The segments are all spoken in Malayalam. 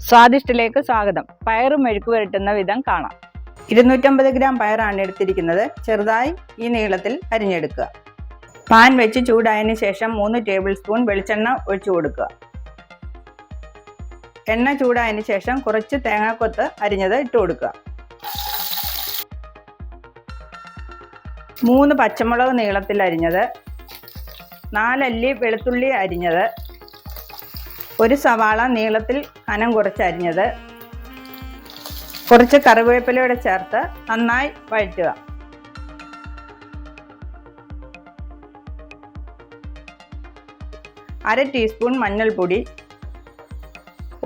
സ്വാദിഷ്ടിലേക്ക് സ്വാഗതം. പയറ് മെഴുക്ക് പുരട്ടുന്ന വിധം കാണാം. 250 ഗ്രാം പയറാണ് എടുത്തിരിക്കുന്നത്. ചെറുതായി ഈ നീളത്തിൽ അരിഞ്ഞെടുക്കുക. പാൻ വെച്ച് ചൂടായതിനു ശേഷം 3 ടേബിൾ സ്പൂൺ വെളിച്ചെണ്ണ ഒഴിച്ചു കൊടുക്കുക. എണ്ണ ചൂടായതിനു ശേഷം കുറച്ച് തേങ്ങാക്കൊത്ത് അരിഞ്ഞത് ഇട്ട് കൊടുക്കുക. 3 പച്ചമുളക് നീളത്തിൽ അരിഞ്ഞത്, 4 അല്ലി വെളുത്തുള്ളി അരിഞ്ഞത്, 1 സവാള നീളത്തിൽ കനം കുറച്ച് അരിഞ്ഞത്, കുറച്ച് കറിവേപ്പിലയോടെ ചേർത്ത് നന്നായി വഴറ്റുക. അര ടീസ്പൂൺ മഞ്ഞൾപ്പൊടി,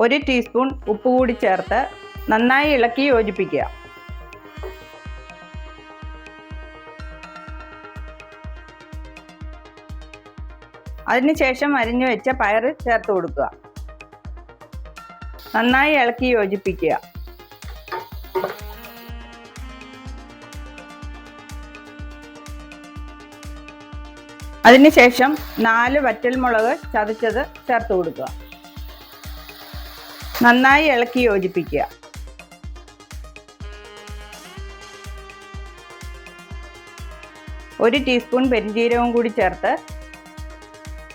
1 ടീസ്പൂൺ ഉപ്പ് കൂടി ചേർത്ത് നന്നായി ഇളക്കി യോജിപ്പിക്കുക. അതിനുശേഷം അരിഞ്ഞു വെച്ച പയർ ചേർത്ത് കൊടുക്കുക. നന്നായി ഇളക്കി യോജിപ്പിക്കുക. അതിനുശേഷം 4 വറ്റൽമുളക് ചതച്ചത് ചേർത്ത് കൊടുക്കുക. നന്നായി ഇളക്കി യോജിപ്പിക്കുക. ഒരു ടീസ്പൂൺ പെരിഞ്ജീരകവും കൂടി ചേർത്ത്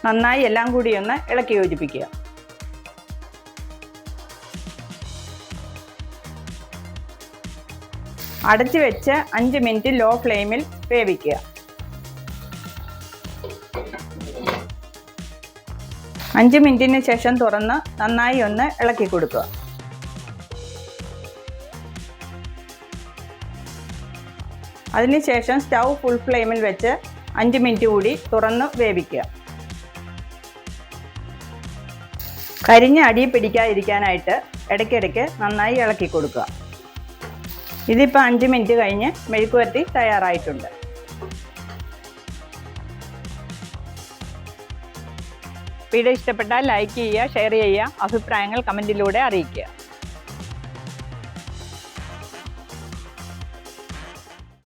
നന്നായി എല്ലാം കൂടി ഒന്ന് ഇളക്കി യോജിപ്പിക്കുക. അടച്ചു വെച്ച് 5 മിനിറ്റ് ലോ ഫ്ലെയിമിൽ വേവിക്കുക. 5 മിനിറ്റിന് ശേഷം തുറന്ന് നന്നായി ഒന്ന് ഇളക്കി കൊടുക്കുക. അതിനുശേഷം സ്റ്റൗ ഫുൾ ഫ്ലെയിമിൽ വെച്ച് 5 മിനിറ്റ് കൂടി തുറന്ന് വേവിക്കുക. കരിഞ്ഞ അടി പിടിക്കാതിരിക്കാനായിട്ട് ഇടയ്ക്കിടയ്ക്ക് നന്നായി ഇളക്കി കൊടുക്കുക. ഇതിപ്പോൾ 5 മിനിറ്റ് കഴിഞ്ഞ് മെഴുക്ക് പുരട്ടി തയ്യാറായിട്ടുണ്ട്. വീഡിയോ ഇഷ്ടപ്പെട്ടാൽ ലൈക്ക് ചെയ്യുക, ഷെയർ ചെയ്യുക, അഭിപ്രായങ്ങൾ കമൻറ്റിലൂടെ അറിയിക്കുക.